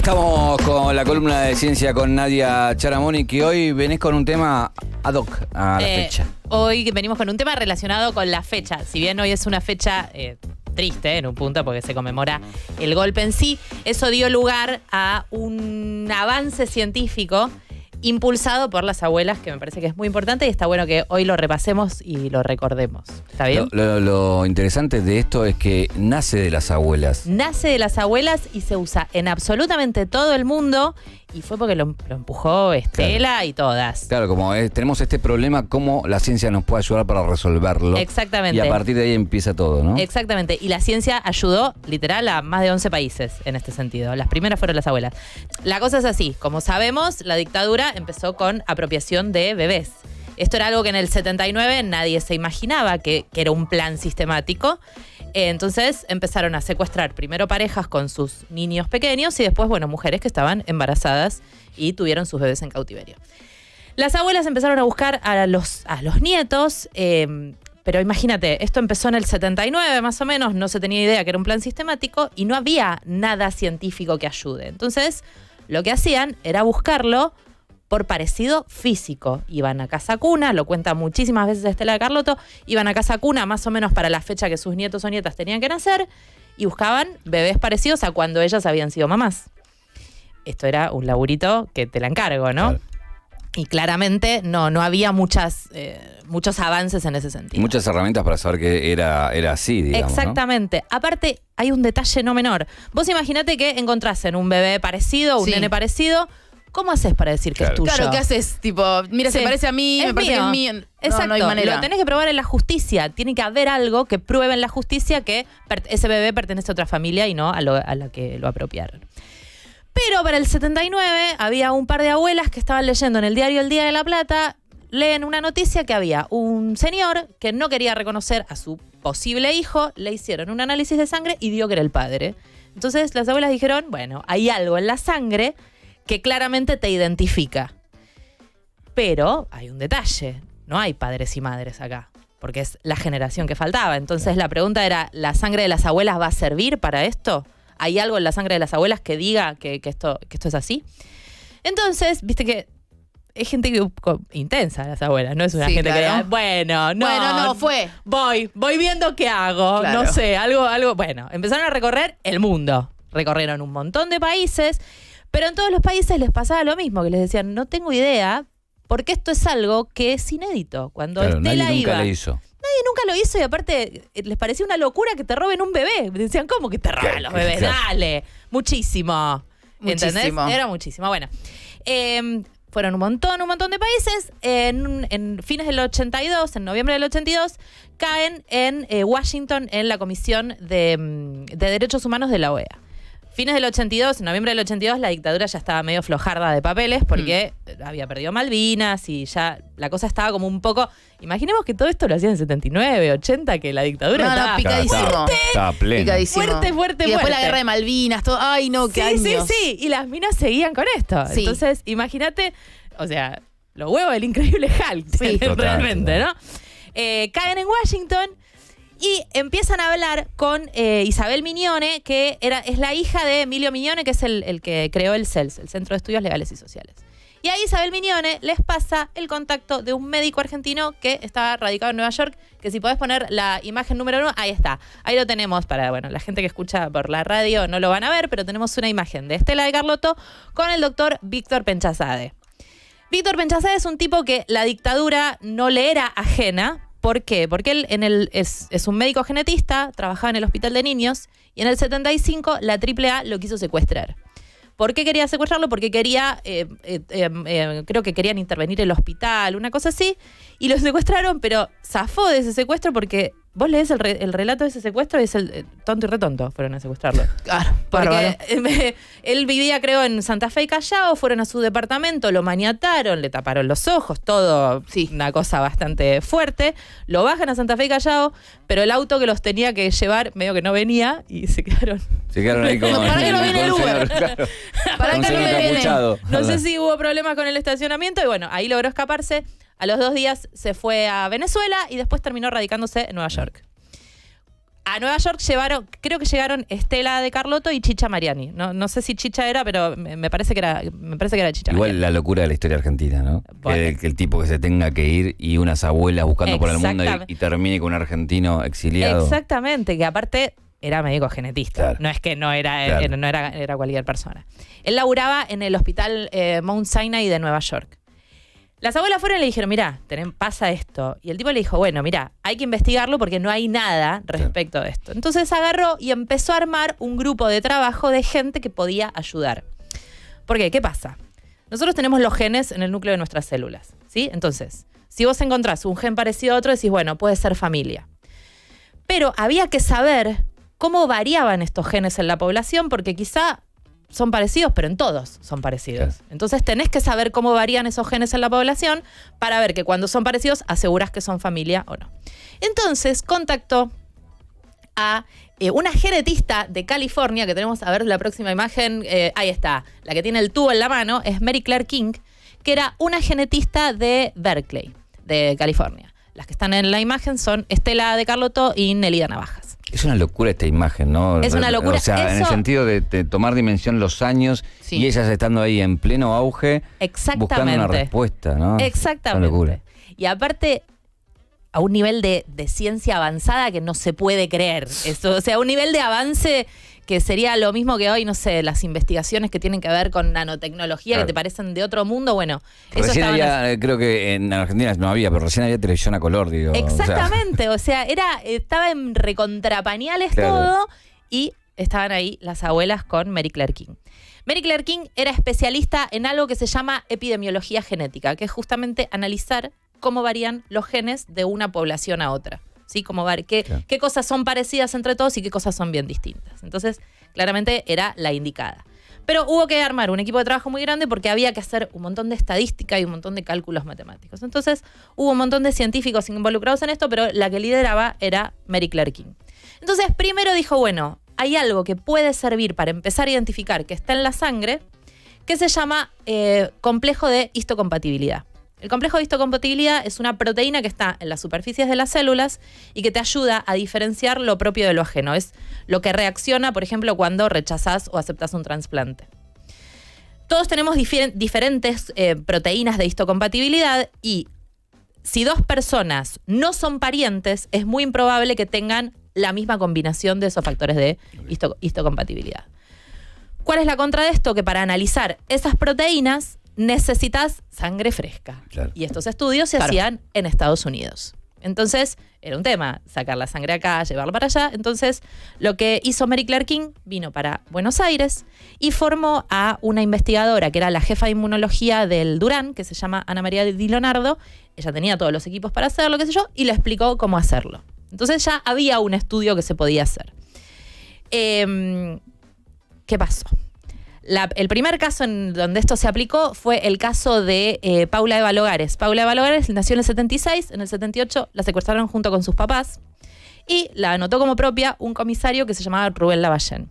Estamos con la columna de ciencia con Nadia Charamoni, que hoy venís con un tema ad hoc a la fecha. Hoy venimos con un tema relacionado con la fecha. Si bien hoy es una fecha triste en un punto porque se conmemora el golpe en sí, eso dio lugar a un avance científico impulsado por las abuelas, que me parece que es muy importante y está bueno que hoy lo repasemos y lo recordemos. ¿Está bien? Lo interesante de esto es que nace de las abuelas. Nace de las abuelas y se usa en absolutamente todo el mundo y fue porque lo empujó Estela y todas. Claro, como tenemos este problema, ¿cómo la ciencia nos puede ayudar para resolverlo? Exactamente. Y a partir de ahí empieza todo, ¿no? Exactamente. Y la ciencia ayudó, literal, a más de 11 países en este sentido. Las primeras fueron las abuelas. La cosa es así. Como sabemos, la dictadura empezó con apropiación de bebés. Esto era algo que en el 79 nadie se imaginaba que era un plan sistemático. Entonces empezaron a secuestrar primero parejas con sus niños pequeños y después, bueno, mujeres que estaban embarazadas y tuvieron sus bebés en cautiverio. Las abuelas empezaron a buscar a los nietos, pero imagínate, esto empezó en el 79 más o menos, no se tenía idea que era un plan sistemático y no había nada científico que ayude. Entonces, lo que hacían era buscarlo por parecido físico. Iban a casa cuna, lo cuenta muchísimas veces Estela de Carlotto, iban a casa cuna más o menos para la fecha que sus nietos o nietas tenían que nacer y buscaban bebés parecidos a cuando ellas habían sido mamás. Esto era un laburito que te la encargo, ¿no? Claro. Y claramente no había muchos avances en ese sentido. Muchas herramientas para saber que era así, digamos. Exactamente. ¿No? Aparte, hay un detalle no menor. Vos imaginate que encontrasen un bebé parecido, un nene parecido. ¿Cómo haces para decir que es tuyo? Claro, ¿qué haces? Tipo, mira, se parece a mí, me parece que es mío. Exacto. No hay manera. Lo tenés que probar en la justicia. Tiene que haber algo que pruebe en la justicia que ese bebé pertenece a otra familia y no a la que lo apropiaron. Pero para el 79 había un par de abuelas que estaban leyendo en el diario El Día de la Plata, leen una noticia que había un señor que no quería reconocer a su posible hijo, le hicieron un análisis de sangre y dio que era el padre. Entonces las abuelas dijeron, bueno, hay algo en la sangre que claramente te identifica. Pero hay un detalle, no hay padres y madres acá, porque es la generación que faltaba. Entonces la pregunta era, ¿la sangre de las abuelas va a servir para esto? ¿Hay algo en la sangre de las abuelas que diga que esto es así? Entonces, viste que es gente intensa, las abuelas, no es una gente que diga, bueno, no, fue. Voy viendo qué hago, claro. No sé, algo. Bueno, empezaron a recorrer el mundo. Recorrieron un montón de países. Pero en todos los países les pasaba lo mismo, que les decían, no tengo idea, porque esto es algo que es inédito. Cuando Estela nadie iba, nunca lo hizo. Nadie nunca lo hizo y aparte les parecía una locura que te roben un bebé. Decían, ¿cómo que te roban los bebés? Dale, muchísimo. ¿Entendés? Era muchísimo. Bueno, fueron un montón de países. En fines del 82, en noviembre del 82, caen en Washington en la Comisión de Derechos Humanos de la OEA. Fines del 82, en noviembre del 82, la dictadura ya estaba medio flojarda de papeles porque había perdido Malvinas y ya la cosa estaba como un poco... Imaginemos que todo esto lo hacían en 79, 80, que la dictadura estaba picadísimo. Estaba pleno. Picadísimo. Fuerte. Y después la guerra de Malvinas, todo. Ay, no, qué años. Sí. Y las minas seguían con esto. Sí. Entonces, imagínate, o sea, los huevos del increíble Hulk, realmente, ¿no? Caen en Washington... Y empiezan a hablar con Isabel Mignone, que es la hija de Emilio Mignone, que es el que creó el CELS, el Centro de Estudios Legales y Sociales. Y a Isabel Mignone les pasa el contacto de un médico argentino que estaba radicado en Nueva York, que si podés poner la imagen número 1, ahí está. Ahí lo tenemos para, bueno, la gente que escucha por la radio no lo van a ver, pero tenemos una imagen de Estela de Carlotto con el doctor Víctor Penchazade. Víctor Penchazade es un tipo que la dictadura no le era ajena. ¿Por qué? Porque él es un médico genetista, trabajaba en el hospital de niños y en el 75 la AAA lo quiso secuestrar. ¿Por qué quería secuestrarlo? Porque quería, creo que querían intervenir el hospital, una cosa así, y lo secuestraron, pero zafó de ese secuestro porque vos lees el relato de ese secuestro y es el tonto y retonto, fueron a secuestrarlo. Claro, porque él vivía, creo, en Santa Fe y Callao, fueron a su departamento, lo maniataron, le taparon los ojos, todo una cosa bastante fuerte. Lo bajan a Santa Fe y Callao, pero el auto que los tenía que llevar medio que no venía y se quedaron ahí con... ¿Para qué no viene el Uber? Claro. ¿Para qué no viene? No sé si hubo problemas con el estacionamiento y bueno, ahí logró escaparse. A los 2 días se fue a Venezuela y después terminó radicándose en Nueva York. A Nueva York creo que llegaron Estela de Carlotto y Chicha Mariani. No sé si Chicha era, pero me parece que era Chicha Igual Mariani. la locura de la historia argentina, ¿no? Bueno. Que el tipo que se tenga que ir y unas abuelas buscando por el mundo y termine con un argentino exiliado. Exactamente, que aparte era médico genetista. Claro. No es que no era cualquier persona. Él laburaba en el hospital Mount Sinai de Nueva York. Las abuelas fueron y le dijeron, mirá, pasa esto. Y el tipo le dijo, bueno, mirá, hay que investigarlo porque no hay nada respecto de esto. Entonces agarró y empezó a armar un grupo de trabajo de gente que podía ayudar. ¿Por qué? ¿Qué pasa? Nosotros tenemos los genes en el núcleo de nuestras células, ¿sí? Entonces, si vos encontrás un gen parecido a otro, decís, bueno, puede ser familia. Pero había que saber cómo variaban estos genes en la población porque quizá son parecidos, pero en todos son parecidos. Claro. Entonces tenés que saber cómo varían esos genes en la población para ver que cuando son parecidos aseguras que son familia o no. Entonces contactó a una genetista de California, que tenemos a ver la próxima imagen, ahí está, la que tiene el tubo en la mano, es Mary Claire King, que era una genetista de Berkeley, de California. Las que están en la imagen son Estela de Carlotto y Nelida Navajas. Es una locura esta imagen, ¿no? Es una locura. O sea, en el sentido de tomar dimensión los años y ellas estando ahí en pleno auge buscando una respuesta, ¿no? Exactamente. Es una locura. Y aparte, a un nivel de ciencia avanzada que no se puede creer. Eso, o sea, un nivel de avance que sería lo mismo que hoy, no sé, las investigaciones que tienen que ver con nanotecnología, que te parecen de otro mundo, bueno. Recién había, creo que en Argentina no había, pero recién había televisión a color, digo. Exactamente, o sea, estaba en recontrapañales todo, y estaban ahí las abuelas con Mary Claire King. Mary Claire King era especialista en algo que se llama epidemiología genética, que es justamente analizar cómo varían los genes de una población a otra. ¿Sí? Como ver qué cosas son parecidas entre todos y qué cosas son bien distintas. Entonces, claramente era la indicada. Pero hubo que armar un equipo de trabajo muy grande porque había que hacer un montón de estadística y un montón de cálculos matemáticos. Entonces, hubo un montón de científicos involucrados en esto, pero la que lideraba era Mary Claire King. Entonces, primero dijo, bueno, hay algo que puede servir para empezar a identificar que está en la sangre, que se llama complejo de histocompatibilidad. El complejo de histocompatibilidad es una proteína que está en las superficies de las células y que te ayuda a diferenciar lo propio de lo ajeno. Es lo que reacciona, por ejemplo, cuando rechazás o aceptás un trasplante. Todos tenemos diferentes proteínas de histocompatibilidad y si dos personas no son parientes, es muy improbable que tengan la misma combinación de esos factores de histocompatibilidad. ¿Cuál es la contra de esto? Que para analizar esas proteínas necesitas sangre fresca. Claro. Y estos estudios se hacían en Estados Unidos. Entonces, era un tema, sacar la sangre acá, llevarla para allá. Entonces, lo que hizo Mary Claire King, vino para Buenos Aires y formó a una investigadora que era la jefa de inmunología del Durán, que se llama Ana María Di Leonardo. Ella tenía todos los equipos para hacerlo, qué sé yo, y le explicó cómo hacerlo. Entonces ya había un estudio que se podía hacer. ¿Qué pasó? El primer caso en donde esto se aplicó fue el caso de Paula Eva Logares. Paula Eva Logares nació en el 76, en el 78 la secuestraron junto con sus papás y la anotó como propia un comisario que se llamaba Rubén Lavallén.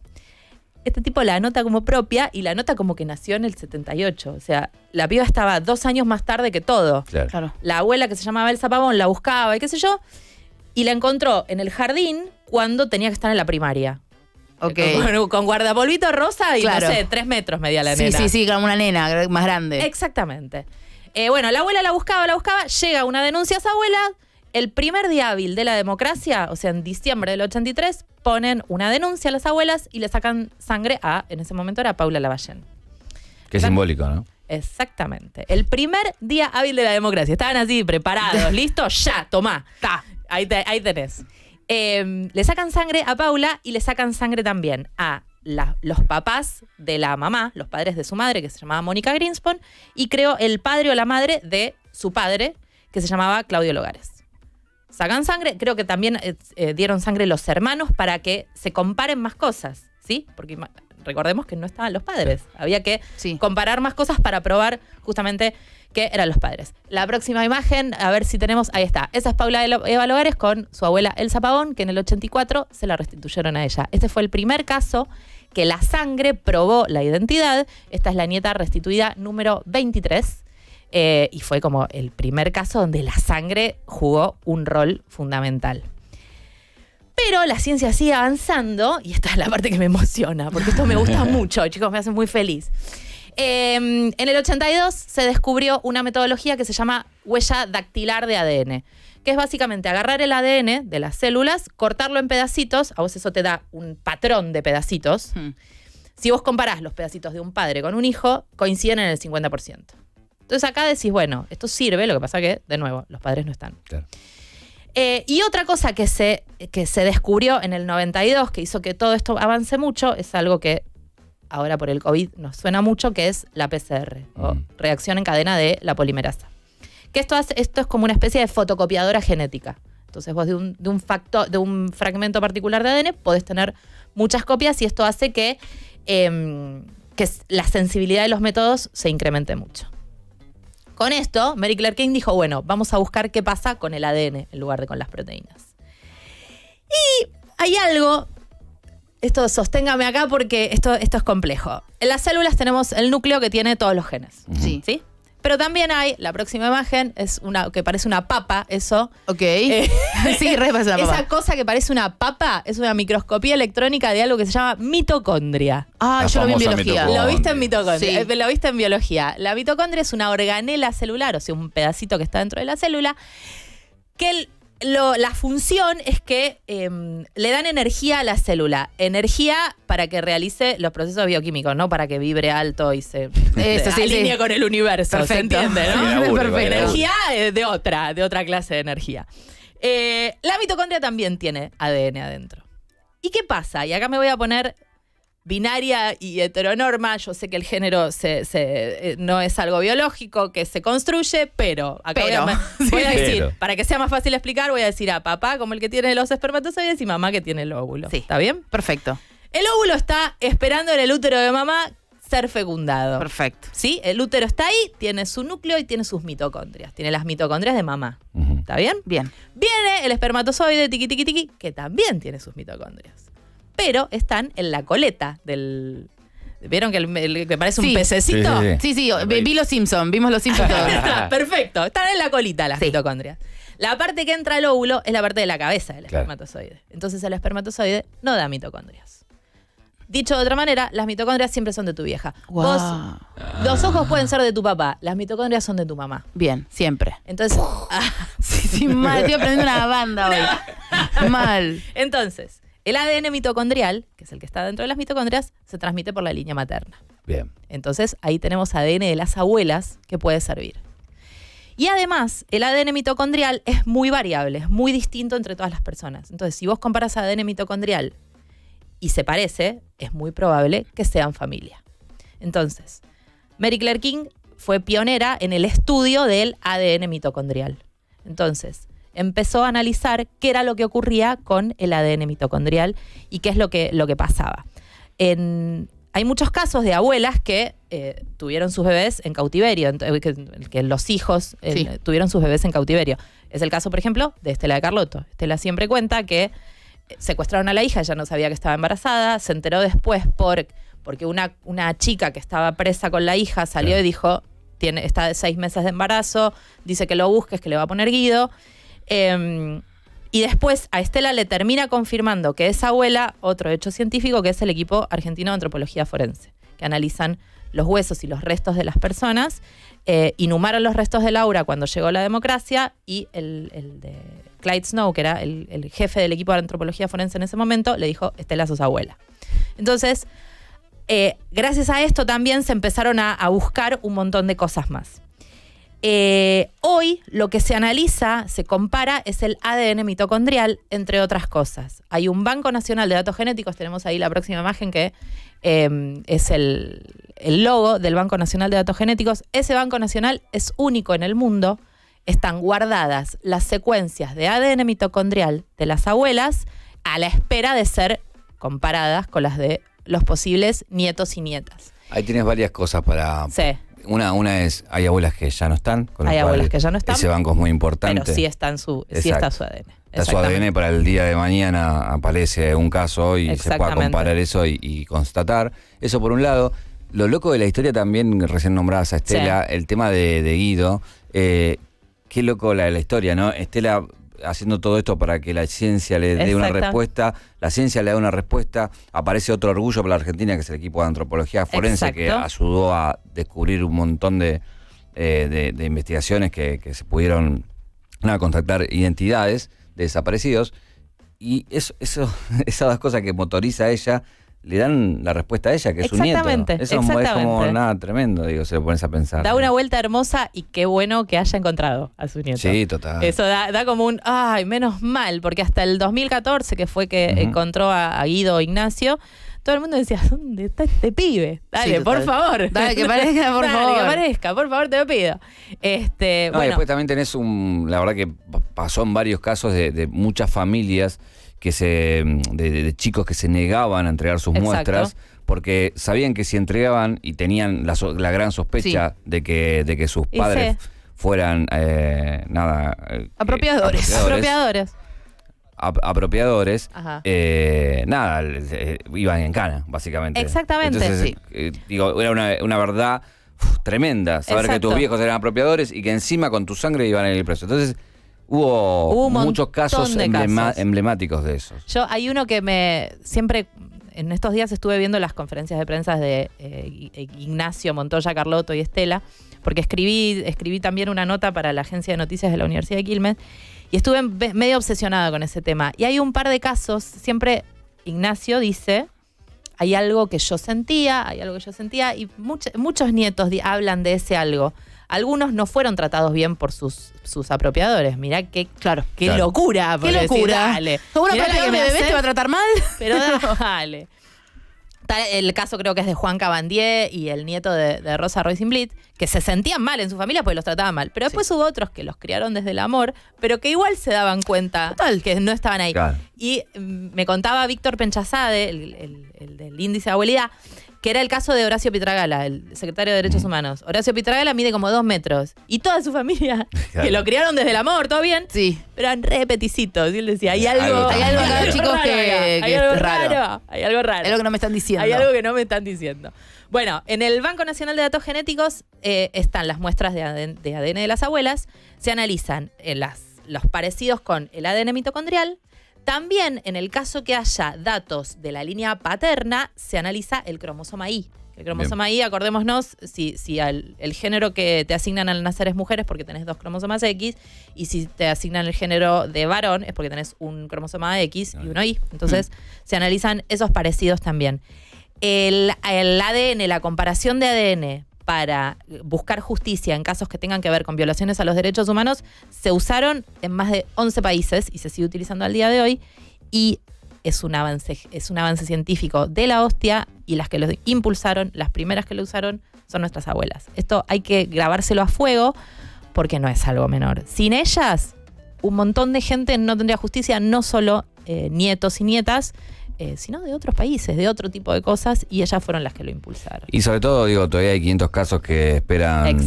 Este tipo la anota como propia y la anota como que nació en el 78. O sea, la piba estaba 2 años más tarde que todo. Claro. La abuela que se llamaba Elsa Pavón la buscaba y qué sé yo, y la encontró en el jardín cuando tenía que estar en la primaria. Okay. Con guardapolvito rosa y no sé, 3 metros medía la nena. Sí, como una nena más grande. Exactamente. Bueno, la abuela la buscaba, llega una denuncia a esa abuela. El primer día hábil de la democracia, o sea, en diciembre del 83, ponen una denuncia a las abuelas y le sacan sangre en ese momento era Paula Lavallén. Qué simbólico, ¿no? Exactamente. El primer día hábil de la democracia. Estaban así, preparados, listos, ya, tomá. Ahí tenés. Le sacan sangre a Paula y le sacan sangre también a los papás de la mamá, los padres de su madre, que se llamaba Mónica Greenspan, y creo el padre o la madre de su padre, que se llamaba Claudio Logares. Sacan sangre, creo que también dieron sangre los hermanos para que se comparen más cosas, ¿sí? Porque recordemos que no estaban los padres. Había que comparar más cosas para probar justamente que eran los padres. La próxima imagen, a ver si tenemos, ahí está. Esa es Paula Eva Logares con su abuela Elsa Pavón, que en el 84 se la restituyeron a ella. Este fue el primer caso que la sangre probó la identidad. Esta es la nieta restituida número 23. Y fue como el primer caso donde la sangre jugó un rol fundamental. Pero la ciencia sigue avanzando, y esta es la parte que me emociona, porque esto me gusta mucho, chicos, me hace muy feliz. En el 82 se descubrió una metodología que se llama huella dactilar de ADN, que es básicamente agarrar el ADN de las células, cortarlo en pedacitos, a vos eso te da un patrón de pedacitos. Si vos comparás los pedacitos de un padre con un hijo, coinciden en el 50%. Entonces acá decís, bueno, esto sirve, lo que pasa que, de nuevo, los padres no están. Claro. Y otra cosa que se descubrió en el 92, que hizo que todo esto avance mucho, es algo que ahora por el COVID nos suena mucho, que es la PCR, o reacción en cadena de la polimerasa. Que esto es como una especie de fotocopiadora genética. Entonces vos de un fragmento particular de ADN podés tener muchas copias, y esto hace que la sensibilidad de los métodos se incremente mucho. Con esto, Mary Claire King dijo, bueno, vamos a buscar qué pasa con el ADN en lugar de con las proteínas. Y hay algo, esto sosténgame acá porque esto es complejo. En las células tenemos el núcleo que tiene todos los genes. Sí. ¿Sí? Pero también hay, la próxima imagen, es una que parece una papa, eso. Ok. Sí, re parece una papa. Esa cosa que parece una papa es una microscopía electrónica de algo que se llama mitocondria. Ah, La yo lo vi en famosa biología. mitocondria. Lo viste en mitocondria. Sí. Lo viste en biología. La mitocondria es una organela celular, o sea, un pedacito que está dentro de la célula, que la función es que le dan energía a la célula. Energía para que realice los procesos bioquímicos, no para que vibre alto y se alinee con el universo. Perfecto. ¿Se entiende, no? Para que labure, Perfecto. Energía de otra clase de energía. La mitocondria también tiene ADN adentro. ¿Y qué pasa? Y acá me voy a poner binaria y heteronorma. Yo sé que el género no es algo biológico que se construye, pero acá voy a decir, Pero. para que sea más fácil explicar, voy a decir a papá como el que tiene los espermatozoides y mamá que tiene el óvulo. Sí. ¿Está bien? Perfecto. El óvulo está esperando en el útero de mamá ser fecundado. Perfecto. ¿Sí? El útero está ahí, tiene su núcleo y tiene sus mitocondrias. Tiene las mitocondrias de mamá. ¿Está bien? Bien. Viene el espermatozoide, tiqui, tiqui, tiqui, que también tiene sus mitocondrias. Pero están en la coleta del... ¿Vieron que el que parece un Sí. pececito? Sí, vi Los Simpsons, vimos Los Simpsons todos. Perfecto. Están en la colita las mitocondrias. La parte que entra al óvulo es la parte de la cabeza del espermatozoide. Entonces el espermatozoide no da mitocondrias. Dicho de otra manera, las mitocondrias siempre son de tu vieja. Wow. Vos, los ojos pueden ser de tu papá, las mitocondrias son de tu mamá. Bien, siempre. Entonces, Sí, mal. Estoy aprendiendo una banda hoy. Mal. entonces, el ADN mitocondrial, que es el que está dentro de las mitocondrias, se transmite por la línea materna. Bien. Entonces, ahí tenemos ADN de las abuelas que puede servir. Y además, el ADN mitocondrial es muy variable, es muy distinto entre todas las personas. Entonces, si vos comparas ADN mitocondrial y se parece, es muy probable que sean familia. Entonces, Mary Claire King fue pionera en el estudio del ADN mitocondrial. Entonces, empezó a analizar qué era lo que ocurría con el ADN mitocondrial y qué es lo que pasaba. Hay muchos casos de abuelas que tuvieron sus bebés en cautiverio, que los hijos tuvieron sus bebés en cautiverio. Es el caso, por ejemplo, de Estela de Carlotto. Estela siempre cuenta que secuestraron a la hija, ella no sabía que estaba embarazada, se enteró después porque una chica que estaba presa con la hija salió y dijo, está de 6 meses de embarazo, dice que lo busques, que le va a poner Guido. Y después a Estela le termina confirmando que es abuela otro hecho científico, que es el equipo argentino de antropología forense, que analizan los huesos y los restos de las personas, inhumaron los restos de Laura cuando llegó la democracia, y el de Clyde Snow, que era el jefe del equipo de antropología forense en ese momento, le dijo, Estela, sos abuela. Entonces, gracias a esto también se empezaron a buscar un montón de cosas más. Hoy lo que se analiza, se compara, es el ADN mitocondrial, entre otras cosas. Hay un Banco Nacional de Datos Genéticos, tenemos ahí la próxima imagen que es el logo del Banco Nacional de Datos Genéticos. Ese Banco Nacional es único en el mundo. Están guardadas las secuencias de ADN mitocondrial de las abuelas a la espera de ser comparadas con las de los posibles nietos y nietas. Ahí tienes varias cosas para... Sí. Una es, hay abuelas que ya no están. Con lo Hay cual abuelas que ya no están. Ese banco es muy importante. Pero sí está su ADN. Está su ADN para el día de mañana, aparece un caso y se pueda comparar eso y constatar. Eso por un lado. Lo loco de la historia también, recién nombradas a Estela, el tema de Guido. Qué loco la historia, ¿no? Estela haciendo todo esto para que la ciencia le dé una respuesta, la ciencia le da una respuesta, aparece otro orgullo para la Argentina, que es el equipo de antropología forense, que ayudó a descubrir un montón de investigaciones que se pudieron contactar identidades de desaparecidos, y esas dos cosas que motoriza a ella le dan la respuesta a ella, que es su nieto. Eso es como nada tremendo, digo, se lo pones a pensar. Da una vuelta hermosa, y qué bueno que haya encontrado a su nieto. Sí, total. Eso da como un, ay, menos mal, porque hasta el 2014, que fue que encontró a Guido Ignacio, todo el mundo decía, ¿dónde está este pibe? Dale, por favor. Dale, que aparezca, por favor. Que aparezca, por favor, te lo pido. Bueno. Después también tenés la verdad que pasó en varios casos de muchas familias que de chicos que se negaban a entregar sus muestras porque sabían que si entregaban y tenían la gran sospecha de que sus padres fueran apropiadores. Iban en cana, básicamente. Exactamente. Entonces, era una verdad tremenda saber que tus viejos eran apropiadores y que encima con tu sangre iban a ir presos. Entonces hubo muchos casos emblemáticos de esos. Hay uno que siempre en estos días estuve viendo las conferencias de prensa de Ignacio, Montoya, Carlotto y Estela, porque escribí también una nota para la agencia de noticias de la Universidad de Quilmes, y estuve medio obsesionada con ese tema. Y hay un par de casos, siempre Ignacio dice, hay algo que yo sentía, y muchos nietos hablan de ese algo. Algunos no fueron tratados bien por sus apropiadores. Mirá qué locura. Qué locura. Dale. ¿Una palabra que me bebé te va a tratar mal? Pero dale. El caso creo que es de Juan Cabandier y el nieto de Rosa Roisinblit, que se sentían mal en su familia porque los trataban mal. Pero después hubo otros que los criaron desde el amor, pero que igual se daban cuenta que no estaban ahí. Claro. Y me contaba Víctor Penchazade, el del índice de abuelidad, que era el caso de Horacio Pitragala, el secretario de Derechos Humanos. Horacio Pitragala mide como 2 metros. Y toda su familia, que lo criaron desde el amor, todo bien, pero eran re peticitos. Y él decía, hay algo acá, chicos, que es raro. Hay algo raro. Hay algo que no me están diciendo. Hay algo que no me están diciendo. Bueno, en el Banco Nacional de Datos Genéticos están las muestras de ADN de las abuelas. Se analizan los parecidos con el ADN mitocondrial. También, en el caso que haya datos de la línea paterna, se analiza el cromosoma Y. El cromosoma Y, acordémonos, si el género que te asignan al nacer es mujer, es porque tenés 2 cromosomas X, y si te asignan el género de varón, es porque tenés un cromosoma X y uno Y. Entonces, se analizan esos parecidos también. El ADN, la comparación de ADN para buscar justicia en casos que tengan que ver con violaciones a los derechos humanos, se usaron en más de 11 países y se sigue utilizando al día de hoy, y es un avance científico de la hostia, y las que lo impulsaron, las primeras que lo usaron, son nuestras abuelas. Esto hay que grabárselo a fuego porque no es algo menor. Sin ellas, un montón de gente no tendría justicia, no solo nietos y nietas, sino de otros países, de otro tipo de cosas, y ellas fueron las que lo impulsaron. Y sobre todo, todavía hay 500 casos que esperan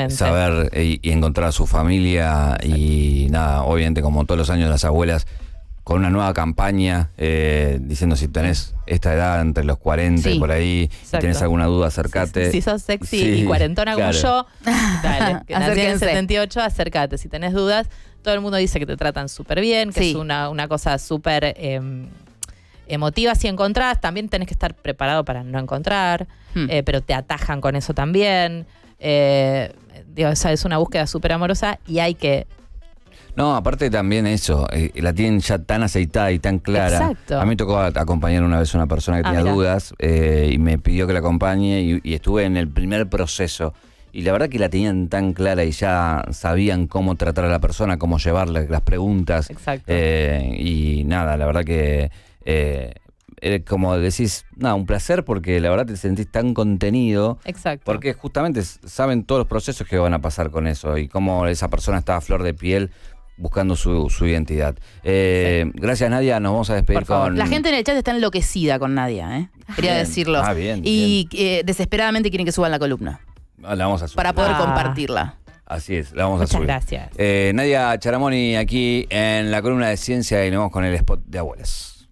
saber y encontrar a su familia. Exacto. Y nada, obviamente como todos los años las abuelas, con una nueva campaña, diciendo si tenés esta edad entre los 40 y por ahí, si tenés alguna duda, acércate. Si sos sexy y cuarentona como yo, dale, que nací en el 78, acércate. Si tenés dudas, todo el mundo dice que te tratan súper bien, que es una cosa súper emotiva si encontrás. También tenés que estar preparado para no encontrar, pero te atajan con eso también. Esa es una búsqueda súper amorosa, y hay que... No, aparte también eso, la tienen ya tan aceitada y tan clara. Exacto. A mí me tocó acompañar una vez a una persona que tenía dudas, y me pidió que la acompañe, y estuve en el primer proceso. Y la verdad que la tenían tan clara y ya sabían cómo tratar a la persona, cómo llevarle las preguntas. Exacto. Y nada, la verdad que... como decís, un placer, porque la verdad te sentís tan contenido. Exacto. Porque justamente saben todos los procesos que van a pasar con eso y cómo esa persona está a flor de piel buscando su identidad. Gracias, Nadia. Nos vamos a despedir con... La gente en el chat está enloquecida con Nadia, quería decirlo. Bien. Y desesperadamente quieren que suban la columna. La vamos a subir. Para poder compartirla. Así es, la vamos a subir. Muchas gracias. Nadia Charamoni aquí en la columna de ciencia, y nos vamos con el spot de abuelas.